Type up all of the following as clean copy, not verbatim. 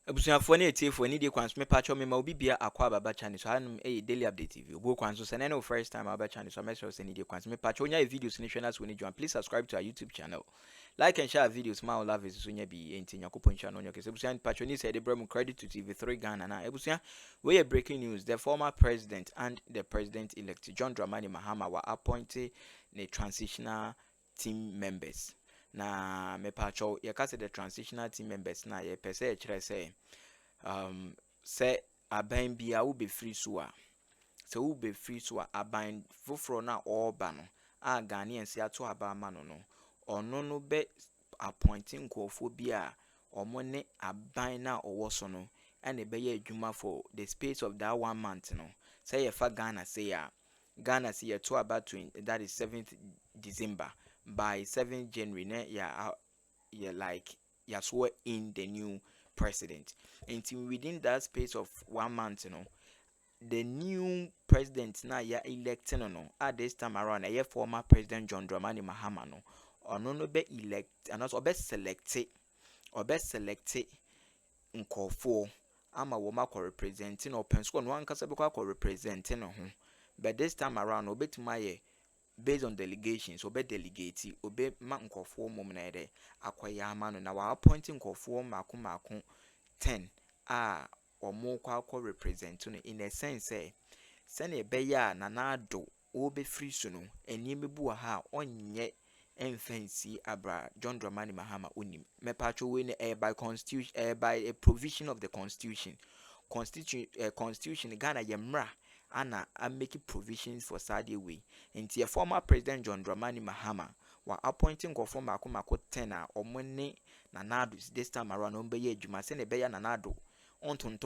Abusuafo na etie ni de kwanso me pacho me ma obi bia akwa baba channel so hanum daily update TV obo kwanso se na no first time baba channel so make sure say ni de kwanso me pacho nya videos ni hwe na so ni join please subscribe to our YouTube channel, like and share videos ma love is so nya bi enti nyakopon channel nya kese abusuan pacho ni say de brem credit to TV3 Ghana na abusuan we are breaking news. The former president and the president elect John Dramani Mahama were appointed the transitional team members. Na me pacho ye ka say the transitional team members na ye pese e kire say say aban bia wo be free so a say wo be free so a aban foforo na oba no a Ghanaians ya to aba ma no ono no be appointing nkofo bia omo ne aban na owo so no and e be ye adwuma for the space of that 1 month no say ye fa Ghana say ye to about 20, that is 7th December. By 7th January, you swear in the new president. Until within that space of 1 month, the new president now electing at this time around, former president John Dramani Mahama no be elect and also be selected nkofo ama wo ma representing or pensko no ankasa be kwa representing no ho, but this time around obetuma based on delegations obe delegate obe ma nkofo mom na ede akwaya ama no na wa appointing nkofo mako 10 a omo kwa represent no in a sense say na ebe ya na nado obe free so no eniem bu ha onye emfancy abra John Dramani Mahama onim me pacho we ne by constitution by a provision of the constitution Ghana yemra ana making provisions for Saudi way. Into a former president John Dramani Mahama were appointing go from mako 10 or money nanado this time around on beye juma se ne beya nanado on ton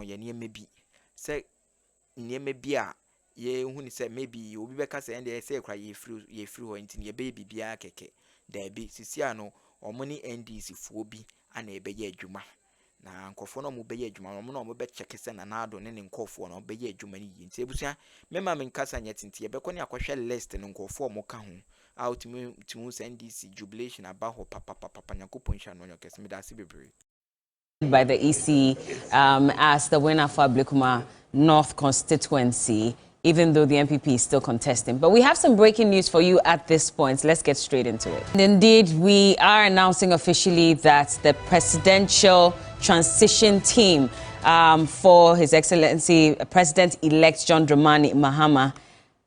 ye maybe say near maybe ye huni say maybe obi beka say and say cry ye free ho into ye baby bia keke there be sisia no or money NDC fobi and e beye juma na nkofo no mo beye adwuma no mo be check se na nado ne nkofo no beye adwuma ni yi nti ebusua mema me nkasa nyetinte e be ko ne akohwe list no nkofo mo ka ho out to send this jubilation about ho papa nyakopon hwa no nyokese me da se bebre by the EC as the winner for Ablekuma North constituency, even though the MPP is still contesting. But we have some breaking news for you at this point. Let's get straight into it. And indeed, we are announcing officially that the presidential transition team for His Excellency President-elect John Dramani Mahama,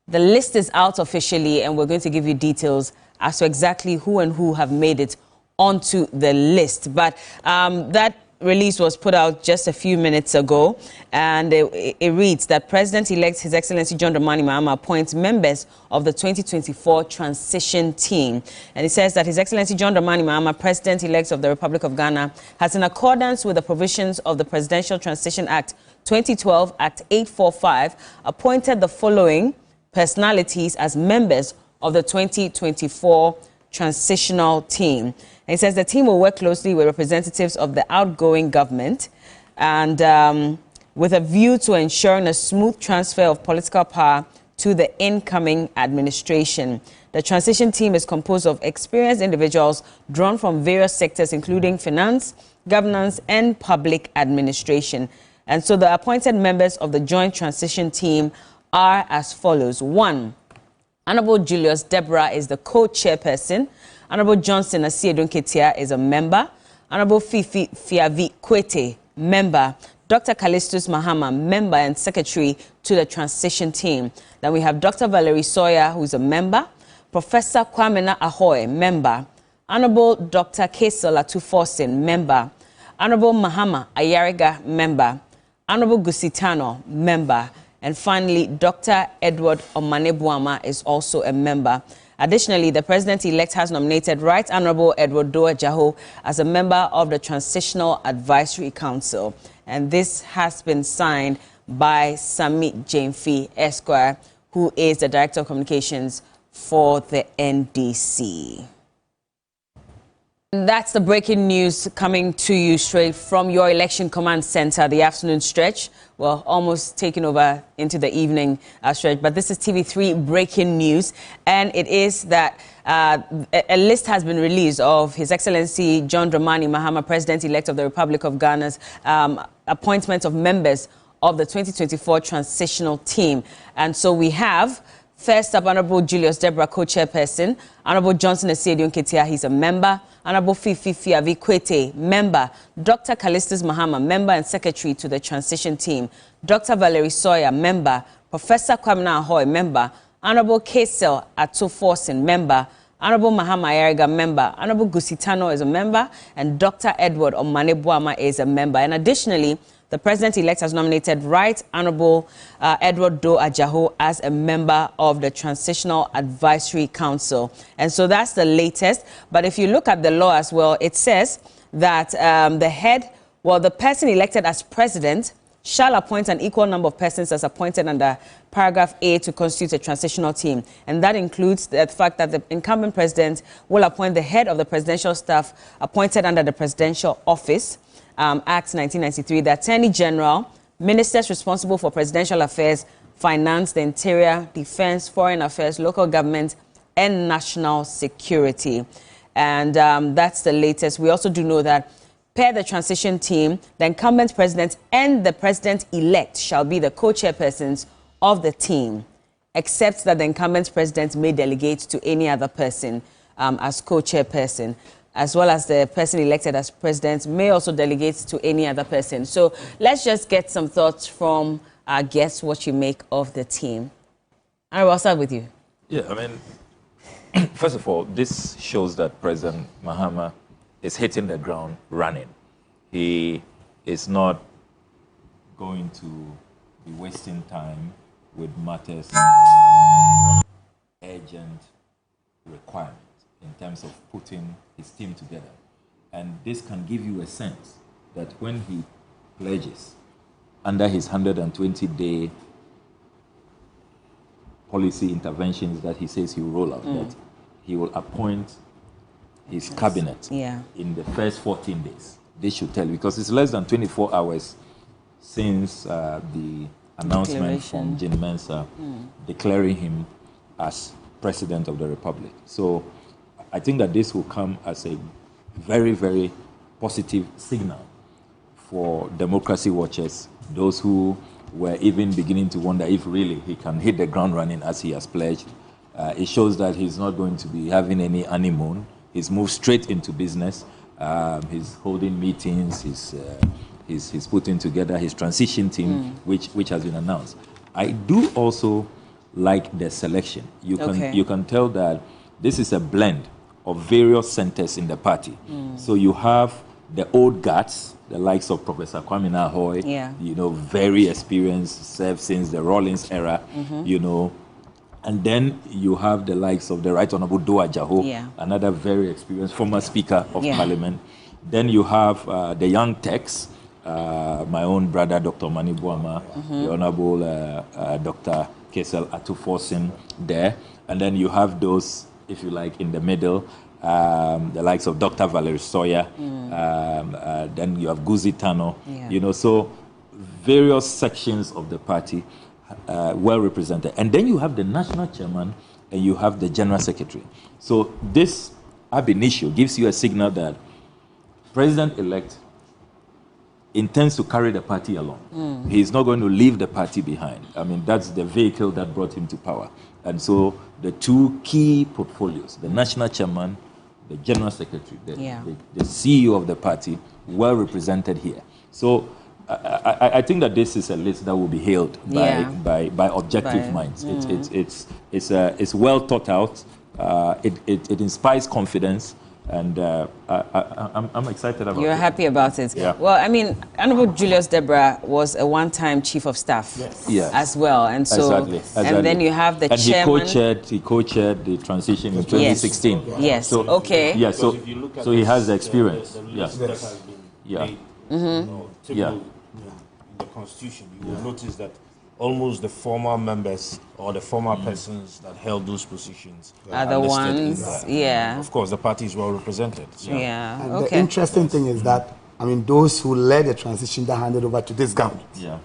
the list is out officially, and we're going to give you details as to exactly who and who have made it onto the list. But that release was put out just a few minutes ago, and it reads that President-elect His Excellency John Dramani Mahama appoints members of the 2024 transition team. And it says that His Excellency John Dramani Mahama, President-elect of the Republic of Ghana, has, in accordance with the provisions of the Presidential Transition Act 2012, Act 845, appointed the following personalities as members of the 2024 transitional team. And it says the team will work closely with representatives of the outgoing government and with a view to ensuring a smooth transfer of political power to the incoming administration. The transition team is composed of experienced individuals drawn from various sectors, including finance, governance, and public administration. And so the appointed members of the joint transition team are as follows. 1. Honorable Julius Deborah is the co-chairperson. Honorable Johnson Asiedun Ketia is a member. Honorable Fifi Fiavi Kwete, member. Dr. Callistus Mahama, member and secretary to the transition team. Then we have Dr. Valerie Sawyer, who is a member. Professor Kwamena Ahoy, member. Honorable Dr. Kesi Latuforsen, member. Honorable Mahama Ayariga, member. Honorable Gusitano, member. And finally, Dr. Edward Omanebuama is also a member. Additionally, the president-elect has nominated Right Honorable Edward Doa Jaho as a member of the Transitional Advisory Council. And this has been signed by Sami Jamefi Esquire, who is the Director of Communications for the NDC. That's the breaking news coming to you straight from your election command center, the afternoon stretch. Well, almost taking over into the evening stretch. But this is TV3 breaking news. And it is that a list has been released of His Excellency John Dramani Mahama, President-elect of the Republic of Ghana's appointment of members of the 2024 transitional team. And so we have first up, Honorable Julius Deborah, co-chairperson. Honorable Johnson Esiedion Ketia, he's a member. Honorable Fifi Avikwete, member. Dr. Callistus Mahama, member and secretary to the transition team. Dr. Valerie Sawyer, member. Professor Kwamina Ahoy, member. Honorable Kesi Atuforsen, member. Honorable Mahama Ayariga, member. Honorable Gusitano is a member. And Dr. Edward Omanebuama is a member. And additionally, the president-elect has nominated Right Honorable Edward Do Ajaho as a member of the Transitional Advisory Council. And so that's the latest. But if you look at the law as well, it says that the person elected as president shall appoint an equal number of persons as appointed under paragraph A to constitute a transitional team. And that includes the fact that the incumbent president will appoint the head of the presidential staff appointed under the presidential office, Act 1993, the Attorney General, ministers responsible for presidential affairs, finance, the interior, defense, foreign affairs, local government, and national security. And that's the latest. We also do know that per the transition team, the incumbent president and the president-elect shall be the co-chairpersons of the team, except that the incumbent president may delegate to any other person as co-chairperson, as well as the person elected as president may also delegate to any other person. So let's just get some thoughts from our guests, what you make of the team. I'll start with you. Yeah, I mean, first of all, this shows that President Mahama is hitting the ground running. He is not going to be wasting time with matters urgent requirements in terms of putting his team together. And this can give you a sense that when he pledges under his 120-day policy interventions that he says he will roll out, that he will appoint his cabinet in the first 14 days. This should tell, because it's less than 24 hours since the announcement from Jane Mensah declaring him as President of the Republic. So I think that this will come as a very, very positive signal for democracy watchers, those who were even beginning to wonder if really he can hit the ground running as he has pledged. It shows that he's not going to be having any honeymoon. He's moved straight into business. He's holding meetings. He's putting together his transition team, which has been announced. I do also like the selection. You can tell that this is a blend of various centers in the party. So you have the old guards, the likes of Professor Kwamina Ahoy, you know, very experienced, served since the Rawlings era, you know. And then you have the likes of the Right Honorable Do Ajaho, another very experienced former Speaker of Parliament. Then you have the young techs, my own brother, Dr. Manibuama, the Honorable Dr. Kesi Atuforsen there. And then you have those, if you like, in the middle, the likes of Dr. Valerie Sawyer. Then you have Gusitano, you know, so various sections of the party well represented. And then you have the national chairman and you have the general secretary. So this ab initio gives you a signal that President-elect intends to carry the party along. He's not going to leave the party behind. I mean, that's the vehicle that brought him to power. And so the two key portfolios, the national chairman, the general secretary, the CEO of the party, well represented here. So I think that this is a list that will be hailed by objective minds. It's well thought out. It inspires confidence. And I'm excited about it. You're happy about it? Yeah. Well, I mean, Honorable Julius Deborah was a one-time chief of staff as well. And so, and then you have the chairman. He co-chaired the transition in 2016. Yes. So, okay. So, if you look at he has the experience. The list that has been made, in the Constitution, you will notice that almost the former members or the former persons that held those positions are the listed in ones, there. yeah. Of course, the party is well represented. So. Yeah, And okay. the interesting thing is that, I mean, those who led the transition that handed over to this government. Yeah.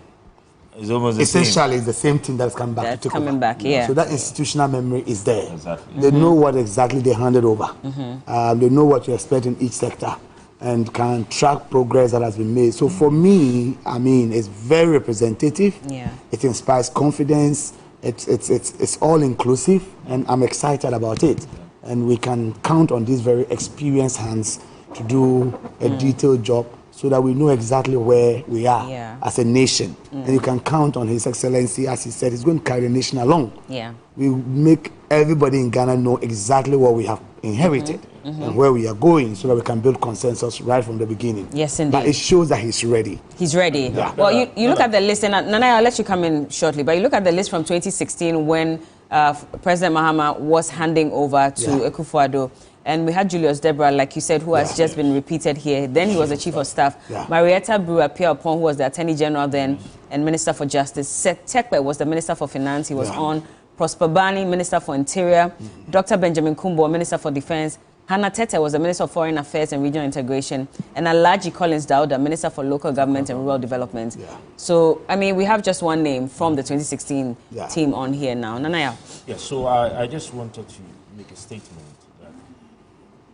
It's almost the Essentially, it's the same thing that's coming back That's to take coming over. back, yeah. So that institutional memory is there. Exactly. They know what exactly they handed over. They know what to expect in each sector and can track progress that has been made. So for me, I mean, it's very representative. Yeah. It inspires confidence. It's all inclusive, and I'm excited about it. And we can count on these very experienced hands to do a detailed job, so that we know exactly where we are as a nation. And you can count on His Excellency, as he said, he's going to carry the nation along. Yeah. We make everybody in Ghana know exactly what we have inherited and where we are going, so that we can build consensus right from the beginning. Yes, indeed. But it shows that he's ready. He's ready. Yeah. Well, you look at the list, and Nana, I'll let you come in shortly, but you look at the list from 2016 when President Mahama was handing over to Akufo-Addo. And we had Julius Deborah, like you said, who has just been repeated here. Then he was the Chief of Staff. Marietta Brewer-Pierre-Upon, who was the Attorney General then and Minister for Justice. Seth Tekpe was the Minister for Finance. He was on. Prosper Bani, Minister for Interior. Dr. Benjamin Kumbo, Minister for Defense. Hannah Tete was the Minister of Foreign Affairs and Regional Integration. And Alhaji Collins Dauda, Minister for Local Government and Rural Development. So, I mean, we have just one name from the 2016 team on here now. Nanaya. Yeah, so I just wanted to make a statement.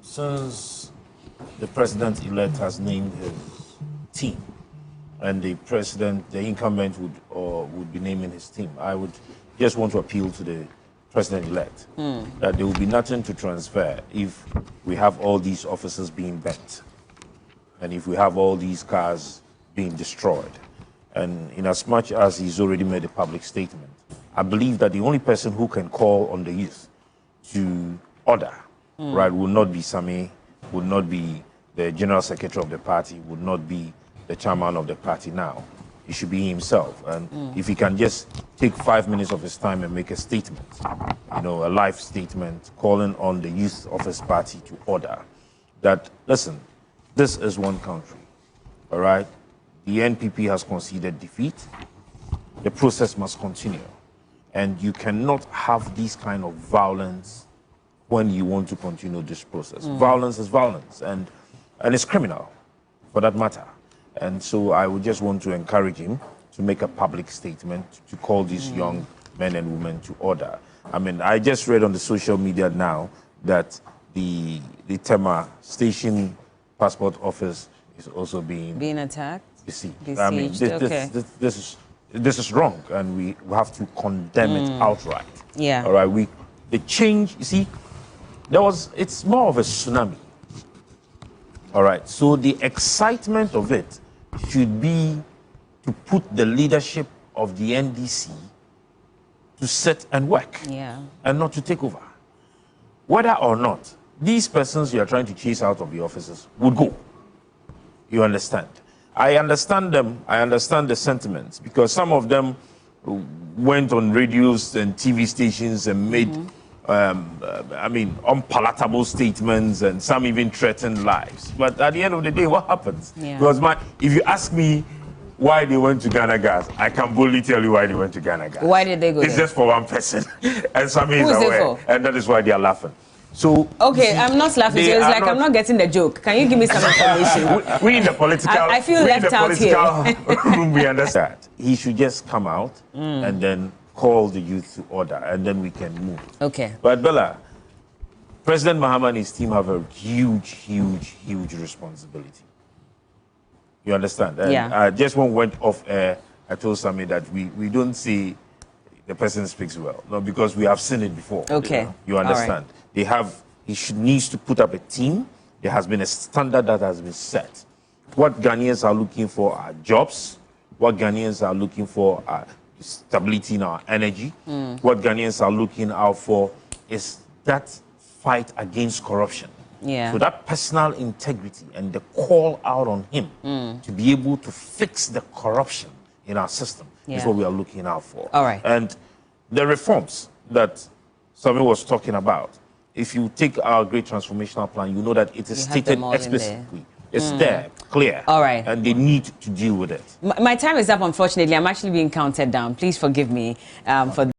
Since the president-elect has named his team, and the incumbent would be naming his team, I would just want to appeal to the president-elect that there will be nothing to transfer if we have all these officers being bent, and if we have all these cars being destroyed. And in as much as he's already made a public statement, I believe that the only person who can call on the youth to order, right, would not be Sami, would not be the general secretary of the party, would not be the chairman of the party now. It should be himself. And if he can just take 5 minutes of his time and make a statement, a live statement calling on the youth of his party to order, that, listen, this is one country, all right? The NPP has conceded defeat. The process must continue. And you cannot have this kind of violence when you want to continue this process. Violence is violence, and it's criminal, for that matter. And so I would just want to encourage him to make a public statement to call these young men and women to order. I mean, I just read on the social media now that the Tema station passport office is also being attacked. You see, I mean, this is wrong, and we have to condemn it outright. Yeah. All right. The change. You see, it's more of a tsunami. All right. So the excitement of it should be to put the leadership of the NDC to sit and work, and not to take over. Whether or not these persons you are trying to chase out of the offices would go. You understand? I understand them. I understand the sentiments, because some of them went on radios and TV stations and made, unpalatable statements, and some even threatened lives. But at the end of the day, what happens? Because if you ask me why they went to Ghana Gas, I can boldly tell you why they went to Ghana Gas. Why did they go It's there? just for one person, and some is aware, and that is why they are laughing. So okay, I'm not laughing. So it's like I'm not getting the joke. Can you give me some information? we in the political, I feel left out here. Room, we understand. He should just come out and then call the youth to order, and then we can move. Okay. But Bella, President Mahama and his team have a huge responsibility. You understand? And just when we went off air, I told Sami that we don't see the person speaks well. No, because we have seen it before. Okay. You understand? He needs to put up a team. There has been a standard that has been set. What Ghanaians are looking for are jobs. What Ghanaians are looking for are stability in our energy. What Ghanaians are looking out for is that fight against corruption. So that personal integrity and the call out on him to be able to fix the corruption in our system is what we are looking out for. All right. And the reforms that Sami was talking about, if you take our great transformational plan, you know that it is stated explicitly It's there, clear. All right. And they need to deal with it. My time is up, unfortunately. I'm actually being counted down. Please forgive me for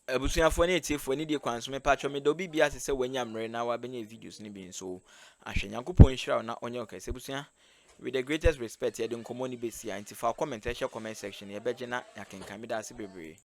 abusuafo ne tiefo ni de kwan so me pacho me do bibia se wanya mre na wa benye videos ni bi so ahwe Nyankopon hira na onye okase busua with the greatest respect ye de nkomo ni besia nti fa comment comment section ye beje na yakenka me da ase bebre.